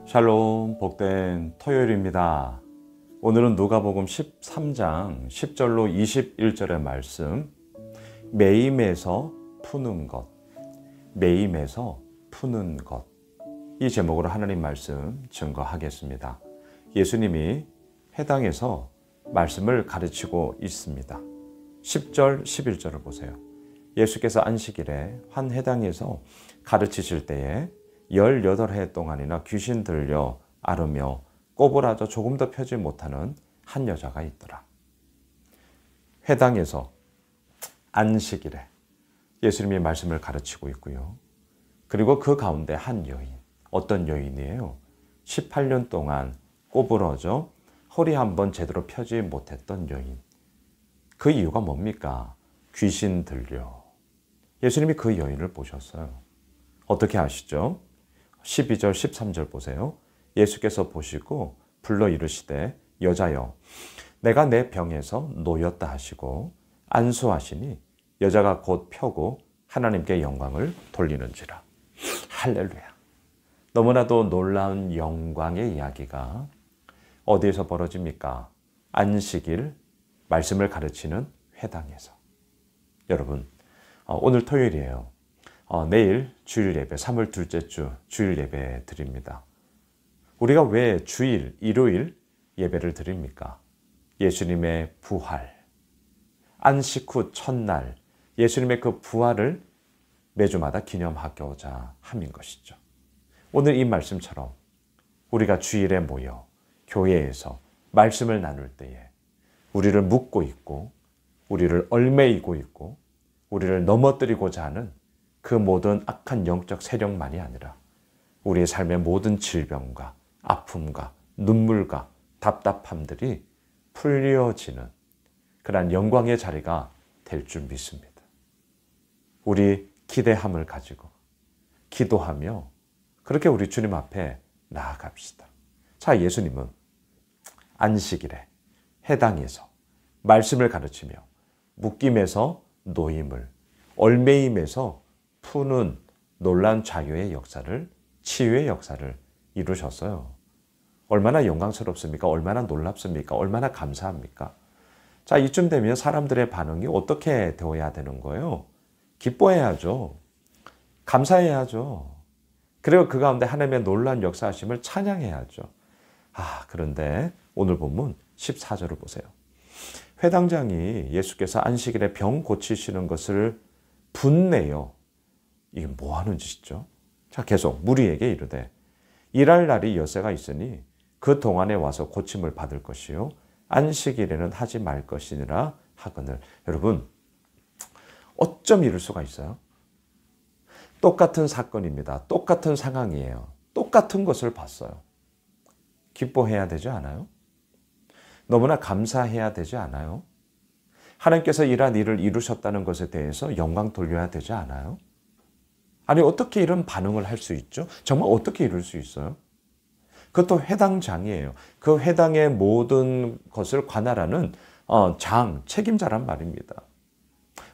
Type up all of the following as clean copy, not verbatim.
샬롬, 복된 토요일입니다. 오늘은 누가복음 13장 10절로 21절의 말씀, 매임에서 푸는 것, 매임에서 푸는 것, 이 제목으로 하나님 말씀 증거하겠습니다. 예수님이 회당에서 말씀을 가르치고 있습니다. 10절, 11절을 보세요. 예수께서 안식일에 한 회당에서 가르치실 때에 18해 동안이나 귀신 들려 앓으며 꼬부라져 조금도 펴지 못하는 한 여자가 있더라. 회당에서 안식일에 예수님이 말씀을 가르치고 있고요. 그리고 그 가운데 한 여인, 어떤 여인이에요? 18년 동안 꼬부러져 허리 한번 제대로 펴지 못했던 여인. 그 이유가 뭡니까? 귀신 들려. 예수님이 그 여인을 보셨어요. 어떻게 아시죠? 12절, 13절 보세요. 예수께서 보시고 불러 이르시되 여자여, 내가 내 병에서 놓였다 하시고 안수하시니 여자가 곧 펴고 하나님께 영광을 돌리는지라. 할렐루야. 너무나도 놀라운 영광의 이야기가 어디에서 벌어집니까? 안식일 말씀을 가르치는 회당에서. 여러분, 오늘 토요일이에요. 내일 주일 예배, 3월 둘째 주 주일 예배 드립니다. 우리가 왜 주일, 일요일 예배를 드립니까? 예수님의 부활, 안식 후 첫날 예수님의 그 부활을 매주마다 기념하고자 함인 것이죠. 오늘 이 말씀처럼 우리가 주일에 모여 교회에서 말씀을 나눌 때에 우리를 묶고 있고 우리를 얽매이고 있고 우리를 넘어뜨리고자 하는 그 모든 악한 영적 세력만이 아니라 우리의 삶의 모든 질병과 아픔과 눈물과 답답함들이 풀려지는 그러한 영광의 자리가 될 줄 믿습니다. 우리 기대함을 가지고 기도하며 그렇게 우리 주님 앞에 나아갑시다. 자, 예수님은 안식일에 회당에서 말씀을 가르치며 묶임에서 노임을, 얽매임에서 푸는 놀라운 자유의 역사를, 치유의 역사를 이루셨어요. 얼마나 영광스럽습니까? 얼마나 놀랍습니까? 얼마나 감사합니까? 자, 이쯤 되면 사람들의 반응이 어떻게 되어야 되는 거예요? 기뻐해야죠. 감사해야죠. 그리고 그 가운데 하나님의 놀라운 역사하심을 찬양해야죠. 그런데 오늘 본문 14절을 보세요. 회당장이 예수께서 안식일에 병 고치시는 것을 분내요. 이게 뭐 하는 짓이죠? 자, 계속 무리에게 이르되 일할 날이 여세가 있으니 그 동안에 와서 고침을 받을 것이요 안식일에는 하지 말 것이니라 하거늘. 여러분, 어쩜 이럴 수가 있어요? 똑같은 사건입니다. 똑같은 상황이에요. 똑같은 것을 봤어요. 기뻐해야 되지 않아요? 너무나 감사해야 되지 않아요? 하나님께서 이러한 일을 이루셨다는 것에 대해서 영광 돌려야 되지 않아요? 아니, 어떻게 이런 반응을 할 수 있죠? 정말 어떻게 이룰 수 있어요? 그것도 회당장이에요. 그 회당의 모든 것을 관할하는 책임자란 말입니다.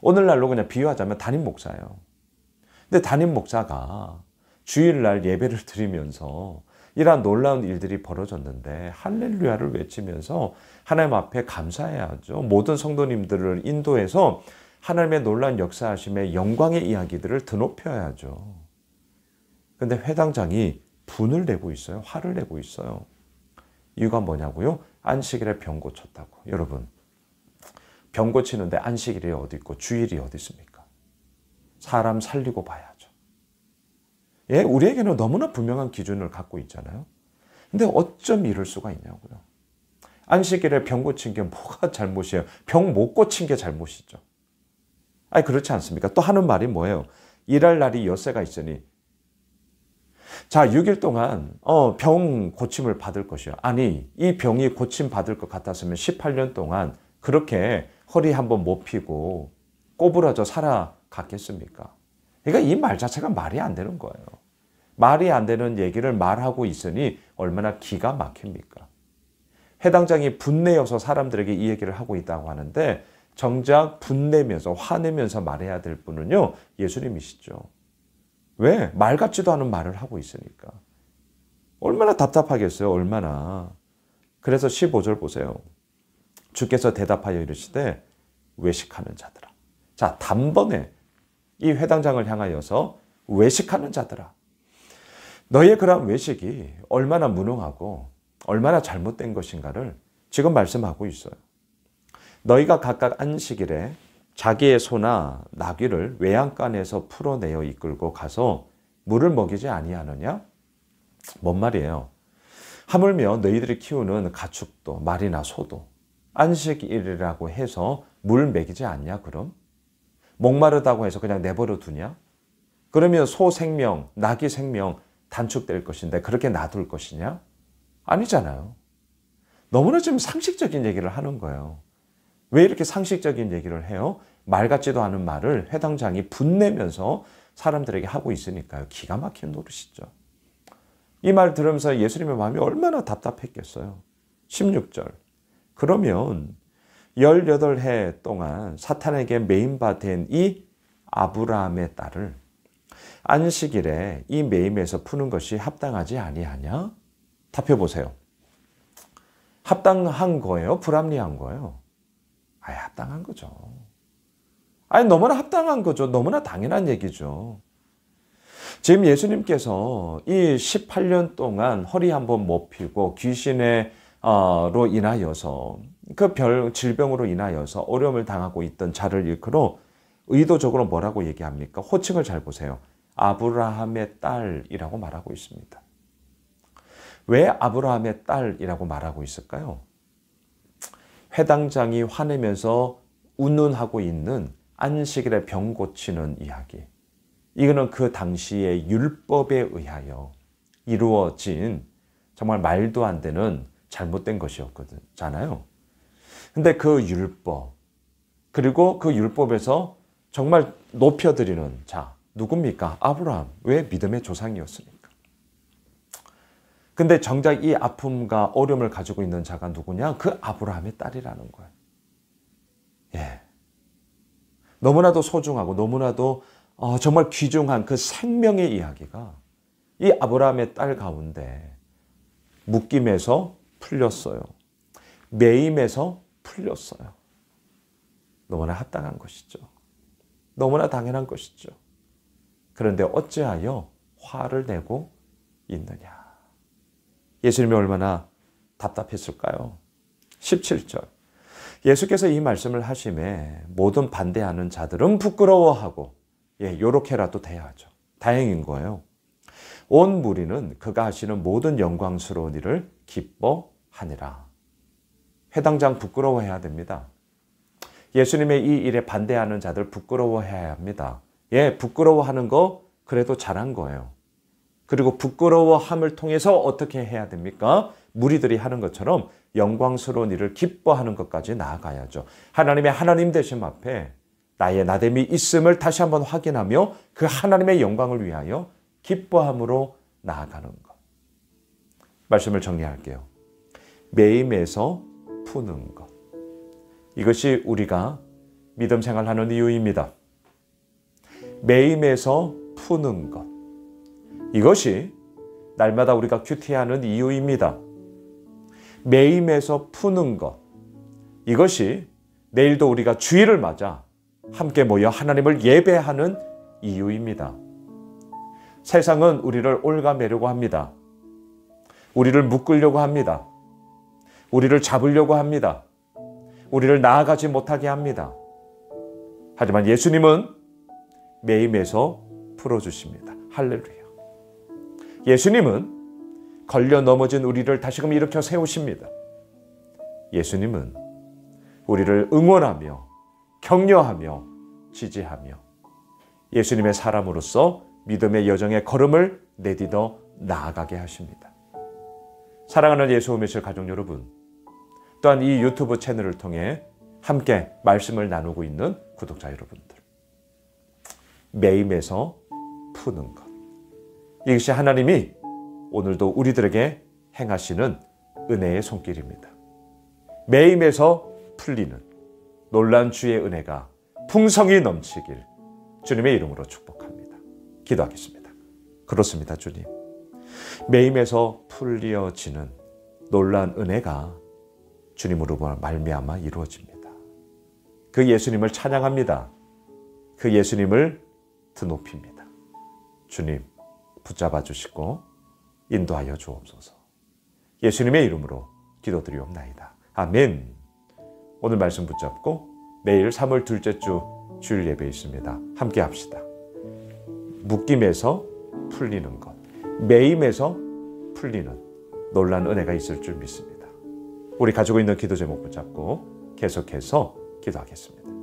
오늘날로 그냥 비유하자면 담임 목사예요. 근데 담임 목사가 주일날 예배를 드리면서 이러한 놀라운 일들이 벌어졌는데 할렐루야를 외치면서 하나님 앞에 감사해야죠. 모든 성도님들을 인도해서 하나님의 놀라운 역사하심의 영광의 이야기들을 드높여야죠. 그런데 회당장이 분을 내고 있어요. 화를 내고 있어요. 이유가 뭐냐고요? 안식일에 병 고쳤다고. 여러분, 병 고치는데 안식일이 어디 있고 주일이 어디 있습니까? 사람 살리고 봐야죠. 예, 우리에게는 너무나 분명한 기준을 갖고 있잖아요. 근데 어쩜 이럴 수가 있냐고요. 안식일에 병 고친 게 뭐가 잘못이에요? 병 못 고친 게 잘못이죠. 아니, 그렇지 않습니까? 또 하는 말이 뭐예요? 일할 날이 여세가 있으니 자, 6일 동안 병 고침을 받을 것이요. 아니, 이 병이 고침 받을 것 같았으면 18년 동안 그렇게 허리 한번 못 펴고 꼬부라져 살아갔겠습니까? 그러니까 이 말 자체가 말이 안 되는 거예요. 말이 안 되는 얘기를 말하고 있으니 얼마나 기가 막힙니까? 회당장이 분내어서 사람들에게 이 얘기를 하고 있다고 하는데 정작 분내면서 화내면서 말해야 될 분은요, 예수님이시죠. 왜? 말 같지도 않은 말을 하고 있으니까. 얼마나 답답하겠어요. 얼마나. 그래서 15절 보세요. 주께서 대답하여 이르시되 외식하는 자들아. 자, 단번에 이 회당장을 향하여서 외식하는 자들아. 너의 그러한 외식이 얼마나 무능하고 얼마나 잘못된 것인가를 지금 말씀하고 있어요. 너희가 각각 안식일에 자기의 소나 나귀를 외양간에서 풀어내어 이끌고 가서 물을 먹이지 아니하느냐? 뭔 말이에요? 하물며 너희들이 키우는 가축도 말이나 소도 안식일이라고 해서 물 먹이지 않냐 그럼? 목마르다고 해서 그냥 내버려 두냐? 그러면 소 생명, 나귀 생명 단축될 것인데 그렇게 놔둘 것이냐? 아니잖아요. 너무나 지금 상식적인 얘기를 하는 거예요. 왜 이렇게 상식적인 얘기를 해요? 말 같지도 않은 말을 회당장이 분내면서 사람들에게 하고 있으니까요. 기가 막힌 노릇이죠. 이 말 들으면서 예수님의 마음이 얼마나 답답했겠어요. 16절. 그러면 18해 동안 사탄에게 매임바 된 이 아브라함의 딸을 안식일에 이 매임에서 푸는 것이 합당하지 아니하냐? 답해 보세요. 합당한 거예요? 불합리한 거예요? 합당한 거죠. 너무나 합당한 거죠. 너무나 당연한 얘기죠. 지금 예수님께서 이 18년 동안 허리 한번 못 펴고 귀신으로 인하여서 그 질병으로 인하여서 어려움을 당하고 있던 자를 일컬어 의도적으로 뭐라고 얘기합니까? 호칭을 잘 보세요. 아브라함의 딸이라고 말하고 있습니다. 왜 아브라함의 딸이라고 말하고 있을까요? 회당장이 화내면서 운운하고 있는 안식일에 병 고치는 이야기. 이거는 그 당시의 율법에 의하여 이루어진 정말 말도 안 되는 잘못된 것이었잖아요. 근데 그 율법, 그리고 그 율법에서 정말 높여드리는 자, 누굽니까? 아브라함. 왜? 믿음의 조상이었으니까. 근데 정작 이 아픔과 어려움을 가지고 있는 자가 누구냐? 그 아브라함의 딸이라는 거예요. 예. 너무나도 소중하고 너무나도 정말 귀중한 그 생명의 이야기가 이 아브라함의 딸 가운데 묶임에서 풀렸어요. 매임에서 풀렸어요. 너무나 합당한 것이죠. 너무나 당연한 것이죠. 그런데 어찌하여 화를 내고 있느냐. 예수님이 얼마나 답답했을까요? 17절. 예수께서 이 말씀을 하심에 모든 반대하는 자들은 부끄러워하고 요렇게라도 돼야죠. 다행인 거예요. 온 무리는 그가 하시는 모든 영광스러운 일을 기뻐하니라. 회당장 부끄러워해야 됩니다. 예수님의 이 일에 반대하는 자들 부끄러워해야 합니다. 부끄러워하는 거 그래도 잘한 거예요. 그리고 부끄러워함을 통해서 어떻게 해야 됩니까? 무리들이 하는 것처럼 영광스러운 일을 기뻐하는 것까지 나아가야죠. 하나님의 하나님 되심 앞에 나의 나됨이 있음을 다시 한번 확인하며 그 하나님의 영광을 위하여 기뻐함으로 나아가는 것. 말씀을 정리할게요. 매임에서 푸는 것. 이것이 우리가 믿음 생활하는 이유입니다. 매임에서 푸는 것. 이것이 날마다 우리가 큐티하는 이유입니다. 매임에서 푸는 것. 이것이 내일도 우리가 주일을 맞아 함께 모여 하나님을 예배하는 이유입니다. 세상은 우리를 올가매려고 합니다. 우리를 묶으려고 합니다. 우리를 잡으려고 합니다. 우리를 나아가지 못하게 합니다. 하지만 예수님은 매임에서 풀어주십니다. 할렐루야. 예수님은 걸려 넘어진 우리를 다시금 일으켜 세우십니다. 예수님은 우리를 응원하며 격려하며 지지하며 예수님의 사람으로서 믿음의 여정의 걸음을 내딛어 나아가게 하십니다. 사랑하는 예수 오미실 가족 여러분, 또한 이 유튜브 채널을 통해 함께 말씀을 나누고 있는 구독자 여러분들, 매임에서 푸는 것, 이것이 하나님이 오늘도 우리들에게 행하시는 은혜의 손길입니다. 매임에서 풀리는 놀라운 주의 은혜가 풍성히 넘치길 주님의 이름으로 축복합니다. 기도하겠습니다. 그렇습니다, 주님. 매임에서 풀려지는 놀라운 은혜가 주님으로 말미암아 이루어집니다. 그 예수님을 찬양합니다. 그 예수님을 드높입니다. 주님 붙잡아 주시고 인도하여 주옵소서. 예수님의 이름으로 기도드리옵나이다. 아멘. 오늘 말씀 붙잡고 내일 3월 둘째 주 주일 예배 있습니다. 함께 합시다. 묶임에서 풀리는 것, 매임에서 풀리는 놀라운 은혜가 있을 줄 믿습니다. 우리 가지고 있는 기도 제목 붙잡고 계속해서 기도하겠습니다.